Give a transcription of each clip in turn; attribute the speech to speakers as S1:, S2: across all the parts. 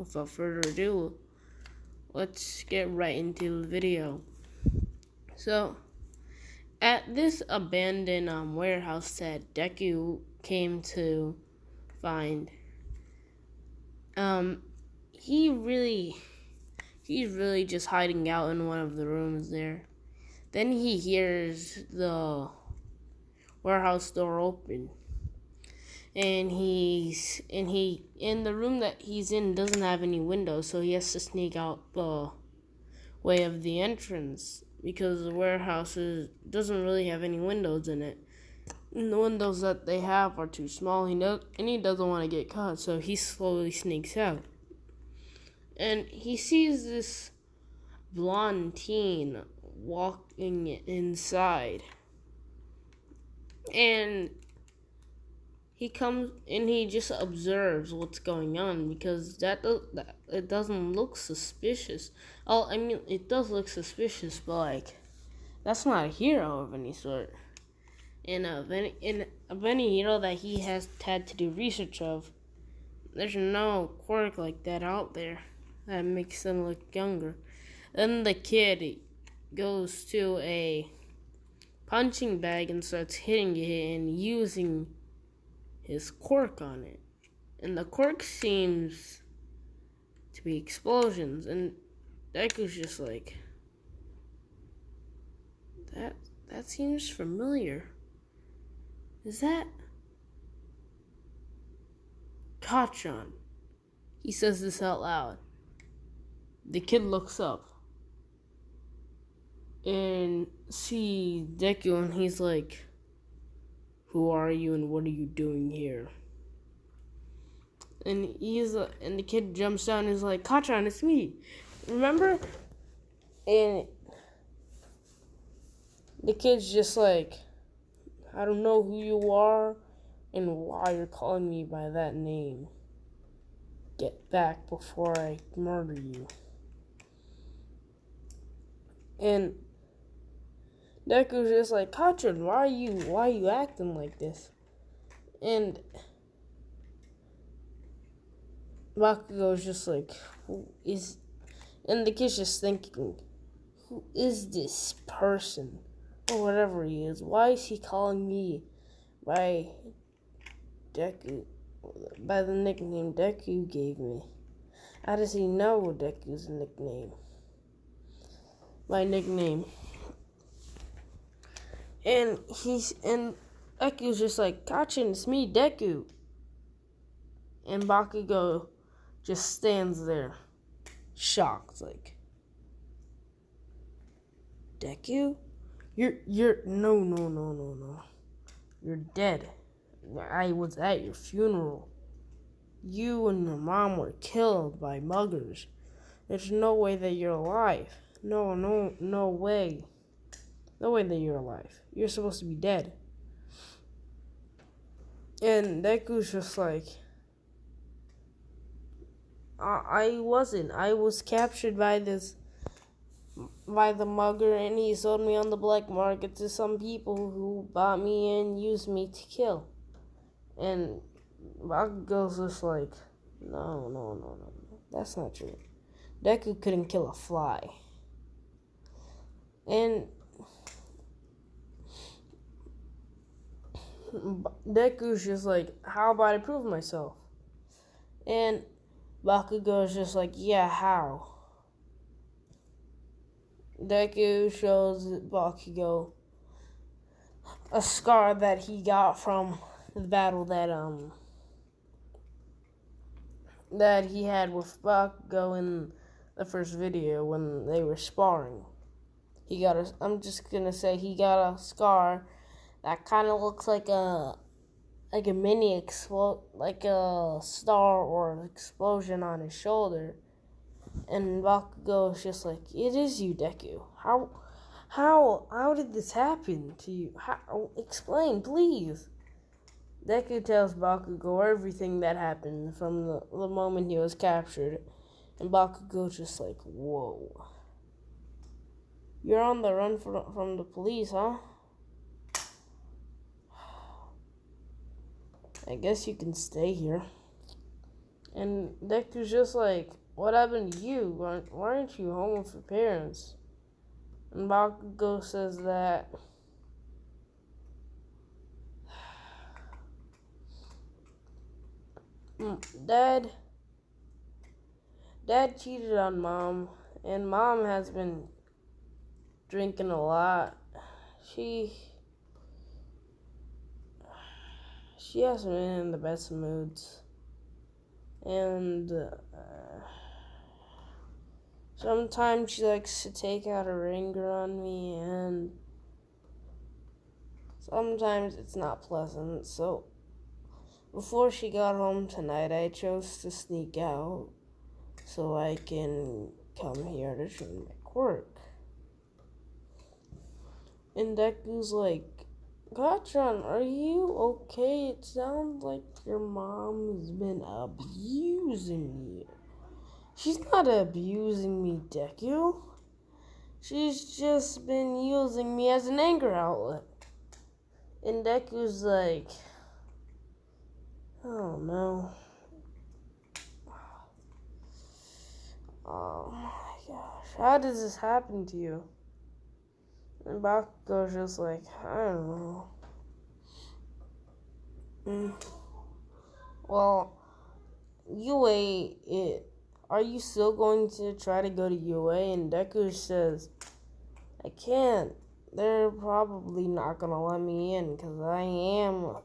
S1: without further ado, let's get right into the video. So, at this abandoned warehouse that Deku came to find, he's really just hiding out in one of the rooms there. Then he hears the warehouse door open, and the room that he's in doesn't have any windows, so he has to sneak out the way of the entrance because the warehouse doesn't really have any windows in it. And the windows that they have are too small. He doesn't want to get caught, so he slowly sneaks out. And he sees this blonde teen walking inside. And he comes and he just observes what's going on because it doesn't look suspicious. Oh, I mean, it does look suspicious, but that's not a hero of any sort. And of any hero that he has had to do research of, there's no quirk like that out there that makes them look younger. Then the kid goes to a punching bag and starts hitting it and using his quirk on it. And the quirk seems to be explosions. And Deku's just like, that seems familiar. Is that Kachan? He says this out loud. The kid looks up and sees Deku, and he's like, "Who are you and what are you doing here?" And and the kid jumps down and is like, "Kachan, it's me. Remember?" And the kid's just like, "I don't know who you are and why you're calling me by that name. Get back before I murder you." And Deku's just like, "Kachan, why are you acting like this?" And Bakugo's just like, and the kid's just thinking, who is this person? Or whatever he is. Why is he calling me by Deku, by the nickname Deku gave me? How does he know Deku's nickname? My nickname. And Deku's just like, "Kachan, it's me, Deku." And Bakugo just stands there, shocked, like, "Deku? You're no. You're dead. I was at your funeral. You and your mom were killed by muggers. There's no way that you're alive. No way. No way that you're alive. You're supposed to be dead." And Deku's just like, I wasn't. I was captured by the mugger, and he sold me on the black market to some people who bought me and used me to kill. And Bakugo's just like, no. That's not true. Deku couldn't kill a fly. And Deku's just like, how about I prove myself? And Bakugo's just like, yeah, how? Deku shows Bakugo a scar that he got from the battle that he had with Bakugo in the first video when they were sparring. I'm just gonna say he got a scar that kind of looks like a mini like a star or explosion on his shoulder. And Bakugo is just like, "It is you, Deku. How did this happen to you? Explain, please." Deku tells Bakugo everything that happened from the moment he was captured. And Bakugo's just like, "Whoa. You're on the run from the police, huh? I guess you can stay here." And Deku's just like, what happened to you? Why aren't you home with your parents? And Bakugo says that Dad cheated on Mom, and Mom has been drinking a lot. She hasn't been in the best moods, and sometimes she likes to take out her anger on me, and sometimes it's not pleasant. So before she got home tonight, I chose to sneak out so I can come here to train my quirk. And Deku's like, Gotron, are you okay? It sounds like your mom's been abusing you. She's not abusing me, Deku. She's just been using me as an anger outlet. And Deku's like, oh no. Oh my gosh, how does this happen to you? And Bakugo's just like, I don't know. Well, are you still going to try to go to UA? And Deku says, I can't. They're probably not going to let me in because I am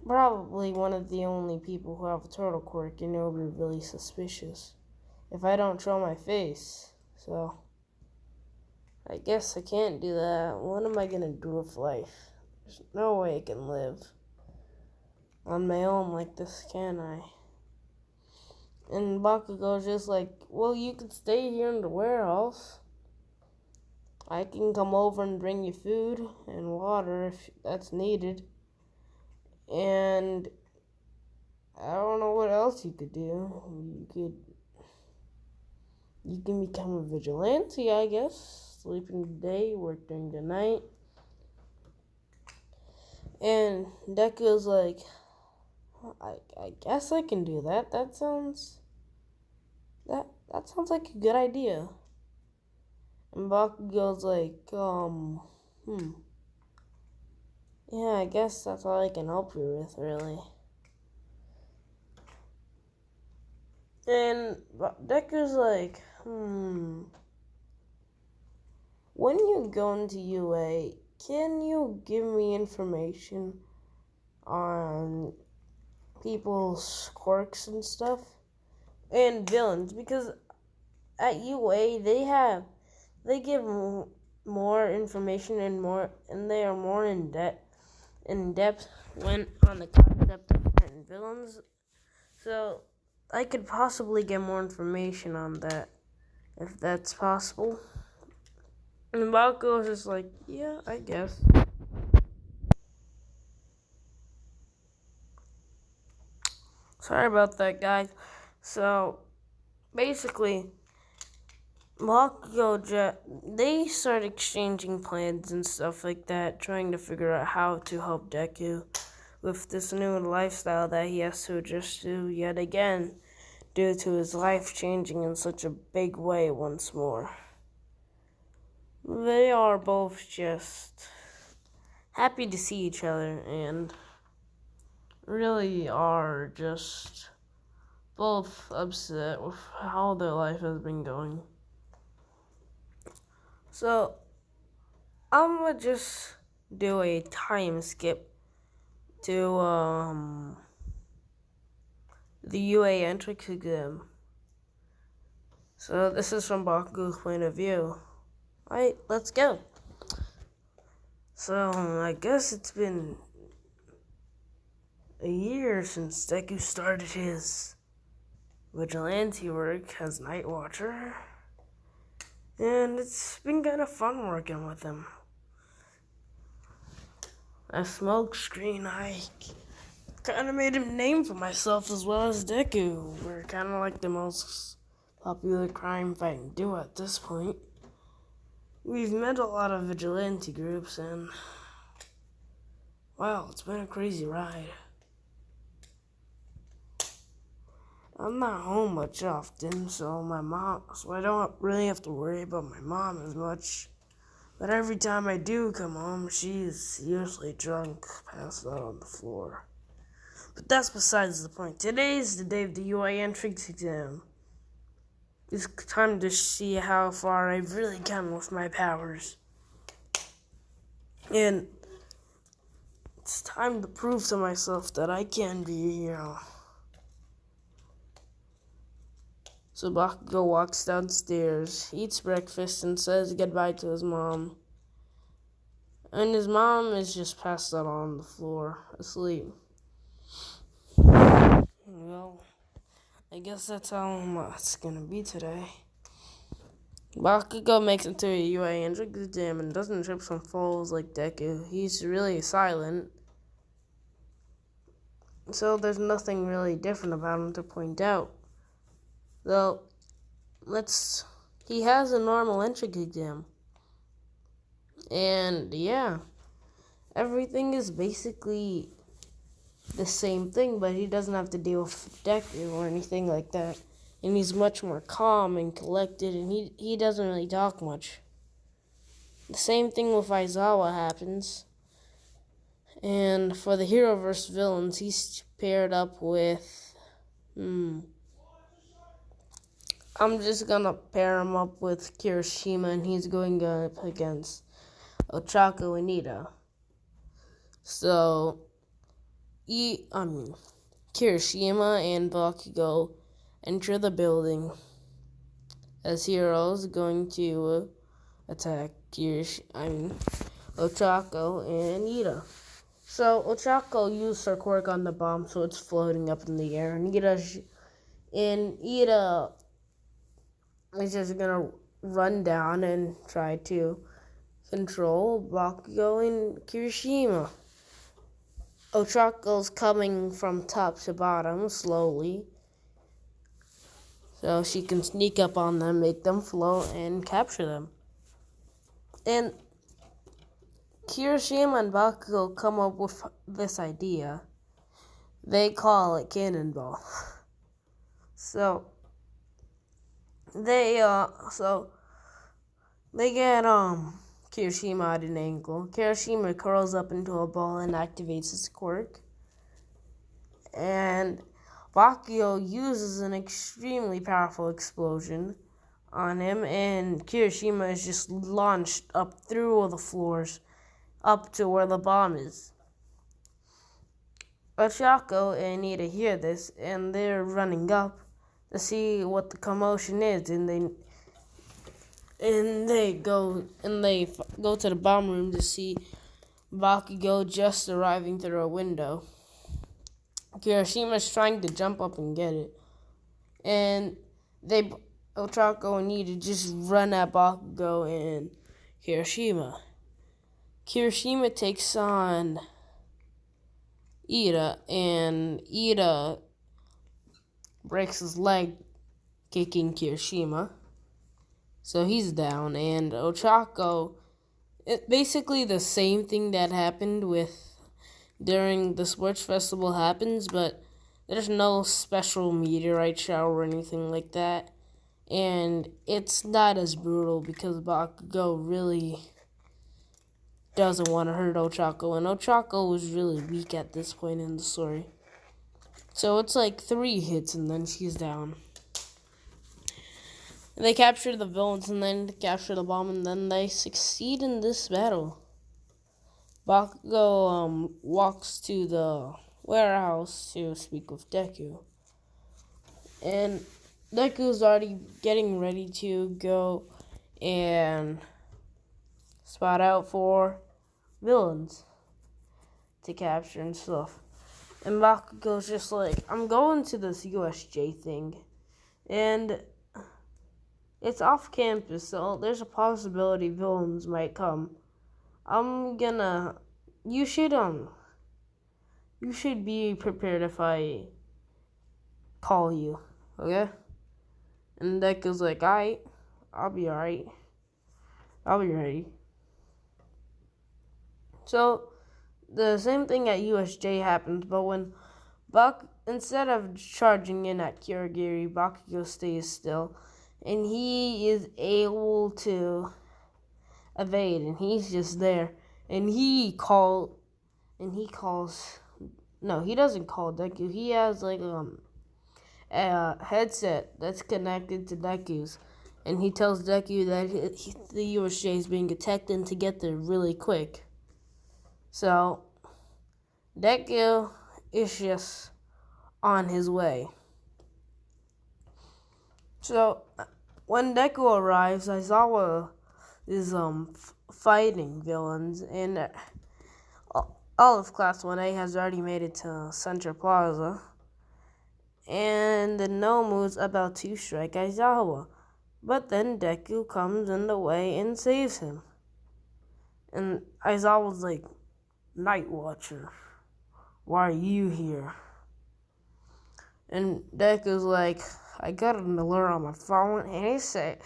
S1: probably one of the only people who have a turtle quirk, and it'll be really suspicious if I don't show my face. So I guess I can't do that. What am I going to do with life? There's no way I can live on my own like this, can I? And Bakugo's just like, well, you could stay here in the warehouse. I can come over and bring you food and water if that's needed. And I don't know what else you could do. You can become a vigilante, I guess. Sleep in the day, work during the night. And Deku's like, I guess I can do that. That sounds like a good idea. And Bakugo's like, yeah, I guess that's all I can help you with, really. And Deku's like, when you go into UA, can you give me information on people's quirks and stuff? And villains, because at UA they give more information and they are more in depth when on the concept of certain villains. So I could possibly get more information on that if that's possible. And Bakugo is just like, yeah, I guess. Sorry about that, guys. So basically, Bakugo, they start exchanging plans and stuff like that, trying to figure out how to help Deku with this new lifestyle that he has to adjust to yet again, due to his life changing in such a big way once more. They are both just happy to see each other and really are just both upset with how their life has been going. So, I'm gonna just do a time skip to the UA entrance exam. So this is from Bakugo's point of view. Alright, let's go. So I guess it's been a year since Deku started his vigilante work as Night Watcher. And it's been kind of fun working with him. As Smokescreen, I kind of made a name for myself as well as Deku. We're kind of like the most popular crime-fighting duo at this point. We've met a lot of vigilante groups, and wow, it's been a crazy ride. I'm not home much often, so I don't really have to worry about my mom as much. But every time I do come home, she's usually drunk, passed out on the floor. But that's besides the point. Today is the day of the UI entrance exam. It's time to see how far I've really come with my powers. And it's time to prove to myself that I can be a hero. So Bakugo walks downstairs, eats breakfast, and says goodbye to his mom. And his mom is just passed out on the floor, asleep. Well, I guess that's how it's gonna be today. Bakugo makes it to a UA entrance exam and doesn't trip and falls like Deku. He's really silent. So there's nothing really different about him to point out. Though, he has a normal entrance exam. And yeah, everything is basically the same thing, but he doesn't have to deal with Deku or anything like that. And he's much more calm and collected, and he doesn't really talk much. The same thing with Aizawa happens. And for the hero versus villains, he's paired up with... I'm just gonna pair him up with Kirishima, and he's going up against Ochako and Ida. So, Kirishima and Bakugo enter the building as heroes going to attack Ochako and Ida. So, Ochako used her quirk on the bomb, so it's floating up in the air, and Ida is just gonna run down and try to control Bakugo and Kirishima. Ochako's coming from top to bottom slowly, so she can sneak up on them, make them float, and capture them. And Kirishima and Bakugo come up with this idea. They call it Cannonball. So they get Kirishima at an angle. Kirishima curls up into a ball and activates his quirk. And Bakugo uses an extremely powerful explosion on him, and Kirishima is just launched up through all the floors, up to where the bomb is. Ochako and Ida hear this, and they're running up to see what the commotion is, and they go to the bomb room to see Bakugo just arriving through a window. Kirishima's trying to jump up and get it, and Ochako and Ida just run at Bakugo and Kirishima. Kirishima takes on Ida, and Ida breaks his leg kicking Kirishima. So he's down, and Ochako, it's basically the same thing that happened during the sports festival happens, but there's no special meteorite shower or anything like that. And it's not as brutal because Bakugo really doesn't want to hurt Ochako, and Ochako was really weak at this point in the story. So it's like 3 hits and then she's down. They capture the villains and then capture the bomb, and then they succeed in this battle. Bakugo walks to the warehouse to speak with Deku. And Deku's already getting ready to go and spot out for villains to capture and stuff. And Bakugo's just like, I'm going to this USJ thing. And it's off campus, so there's a possibility villains might come. You should be prepared if I call you, okay? And Deku's like, alright, I'll be alright. I'll be ready. So, the same thing at USJ happens, but when Instead of charging in at Kirigiri, Bakugo stays still, and he is able to evade, and he's just there, and he calls. No, he doesn't call Deku. He has like a headset that's connected to Deku's, and he tells Deku that the USJ is being attacked and to get there really quick. So Deku is just on his way. So when Deku arrives, Aizawa is fighting villains, and all of Class 1A has already made it to Central Plaza, and the Nomu's about to strike Aizawa, but then Deku comes in the way and saves him. And Aizawa's like, Night Watcher, why are you here? And Deku's like, I got an alert on my phone, and it said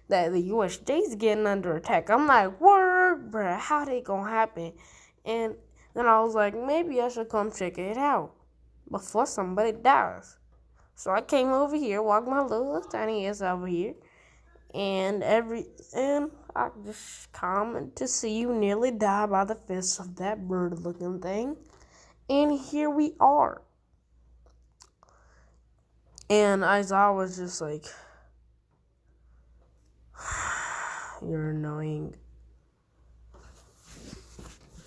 S1: that the USJ's getting under attack. I'm like, word, bruh, how they gonna happen? And then I was like, maybe I should come check it out before somebody dies. So I came over here, walked my little tiny ass over here, and I just come to see you nearly die by the fists of that bird-looking thing. And here we are. And Aizawa was just like, you're annoying.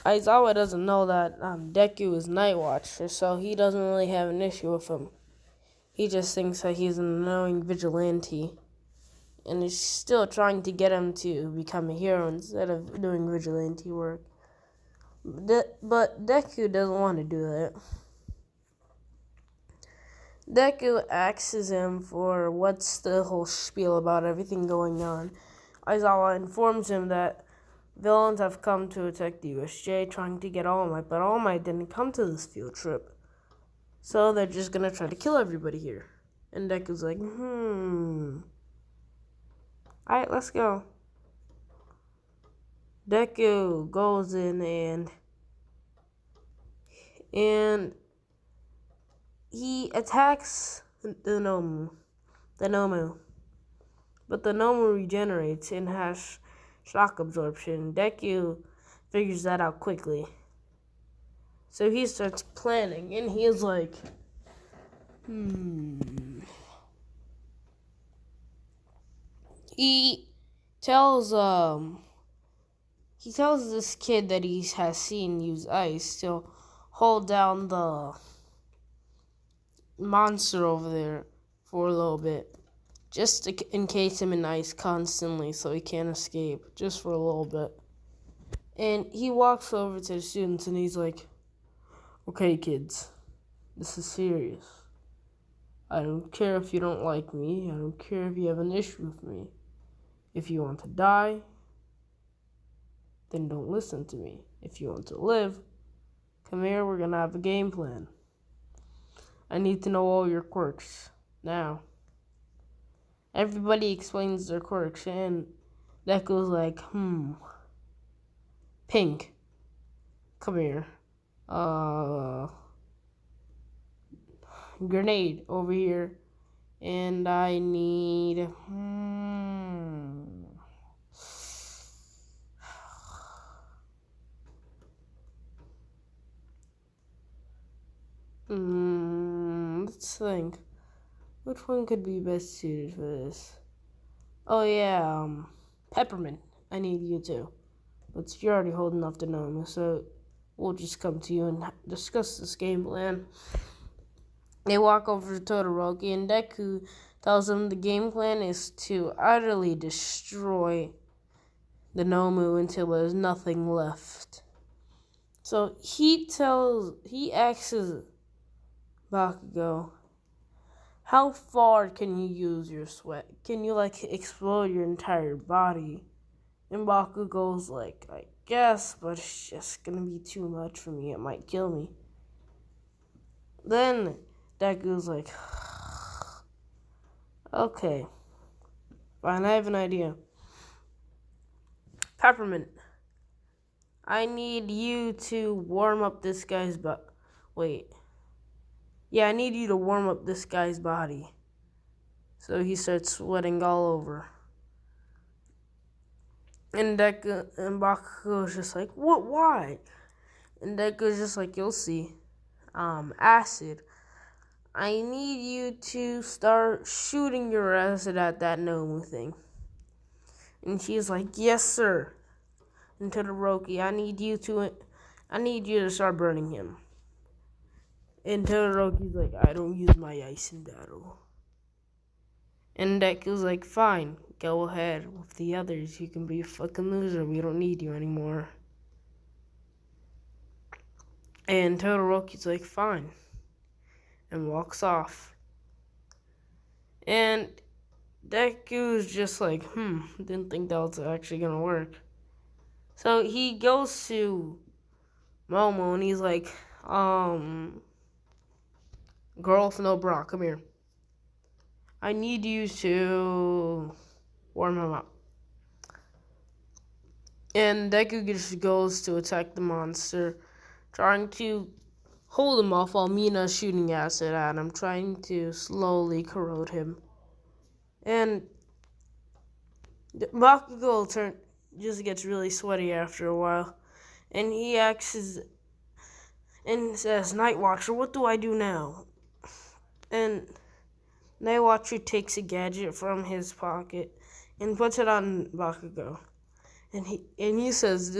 S1: Aizawa doesn't know that Deku is Night Watcher, so he doesn't really have an issue with him. He just thinks that he's an annoying vigilante, and is still trying to get him to become a hero instead of doing vigilante work. But Deku doesn't want to do that. Deku asks him for what's the whole spiel about everything going on. Aizawa informs him that villains have come to attack the USJ, trying to get All Might, but All Might didn't come to this field trip. So they're just gonna try to kill everybody here. And Deku's like, Alright, let's go. Deku goes in and he attacks the Nomu. But the Nomu regenerates and has shock absorption. Deku figures that out quickly. So he starts planning, and he's like, He tells this kid that he has seen use ice to hold down the monster over there for a little bit, just to encase him in ice constantly so he can't escape, just for a little bit. And he walks over to the students and he's like, okay, kids, this is serious. I don't care if you don't like me. I don't care if you have an issue with me. If you want to die, then don't listen to me. If you want to live, come here, we're gonna have a game plan. I need to know all your quirks. Now, everybody explains their quirks, and Deku's like, Pink, come here. Grenade over here. And I need, let's think. Which one could be best suited for this? Oh yeah, Peppermint. I need you too. But you're already holding off the gnome, so we'll just come to you and discuss this game plan. They walk over to Todoroki, and Deku tells him the game plan is to utterly destroy the Nomu until there's nothing left. So he asks Bakugo, how far can you use your sweat? Can you, explode your entire body? And Bakugo's like, I guess, but it's just gonna be too much for me. It might kill me. Then Deku's like, okay, fine, I have an idea. Peppermint, I need you to warm up this guy's butt. Wait. Yeah, I need you to warm up this guy's body. So he starts sweating all over. And Deku and Bakugo's just like, what, why? And Deku's just like, you'll see. Acid. I need you to start shooting your acid at that Nomu thing. And she's like, yes, sir. And Todoroki, I need you to start burning him. And Todoroki's like, I don't use my ice in battle. And Deku's like, fine, go ahead with the others. You can be a fucking loser. We don't need you anymore. And Todoroki's like, fine. And walks off. And Deku's just like, didn't think that was actually gonna work. So he goes to Momo and he's like, girl with no bra, come here. I need you to warm him up. And Deku just goes to attack the monster, trying to hold him off while Mina's shooting acid at him, trying to slowly corrode him. And Bakugo just gets really sweaty after a while. And he asks and says, Night Watcher, what do I do now? And Night Watcher takes a gadget from his pocket and puts it on Bakugo. And he says,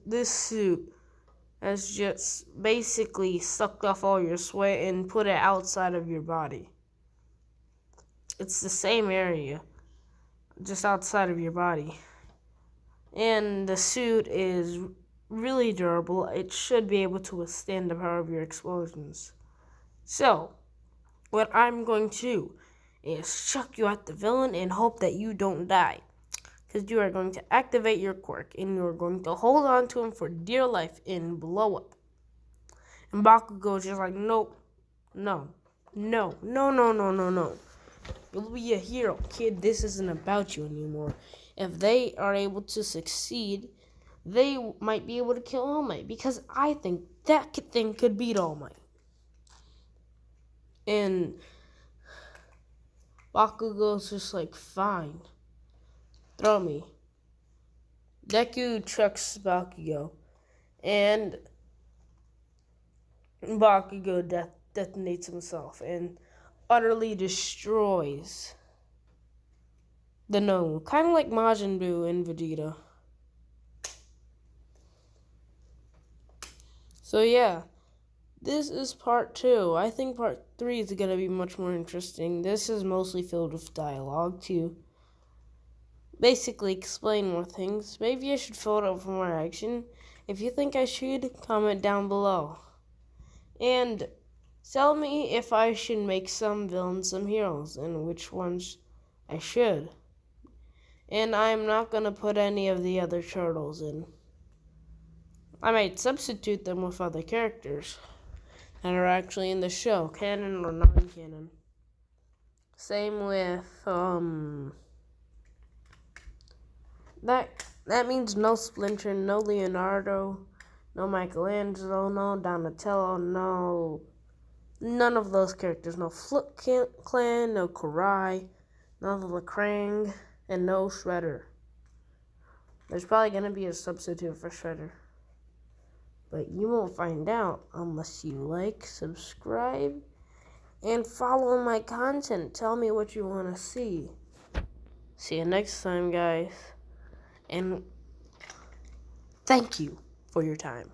S1: this suit has just basically sucked off all your sweat and put it outside of your body. It's the same area, just outside of your body. And the suit is really durable. It should be able to withstand the power of your explosions. So, what I'm going to do is chuck you at the villain and hope that you don't die. Because you are going to activate your quirk and you are going to hold on to him for dear life and blow up. And Bakugo's just like, nope, no. You'll be a hero, kid. This isn't about you anymore. If they are able to succeed, they might be able to kill All Might. Because I think that thing could beat All Might. And Bakugo's just like, fine. Throw me. Deku chucks Bakugo. And Bakugo detonates himself and utterly destroys the gnome. Kind of like Majin Buu and Vegeta. So yeah. This is part 2. I think part 3 is going to be much more interesting. This is mostly filled with dialogue to basically explain more things. Maybe I should fill it up for more action. If you think I should, comment down below. And tell me if I should make some villains some heroes and which ones I should. And I'm not going to put any of the other turtles in. I might substitute them with other characters that are actually in the show, canon or non-canon. Same with, that means no Splinter, no Leonardo, no Michelangelo, no Donatello, no, none of those characters. No Foot Clan, no Karai, no Krang, and no Shredder. There's probably going to be a substitute for Shredder. But you won't find out unless you like, subscribe, and follow my content. Tell me what you want to see. See you next time, guys. And thank you for your time.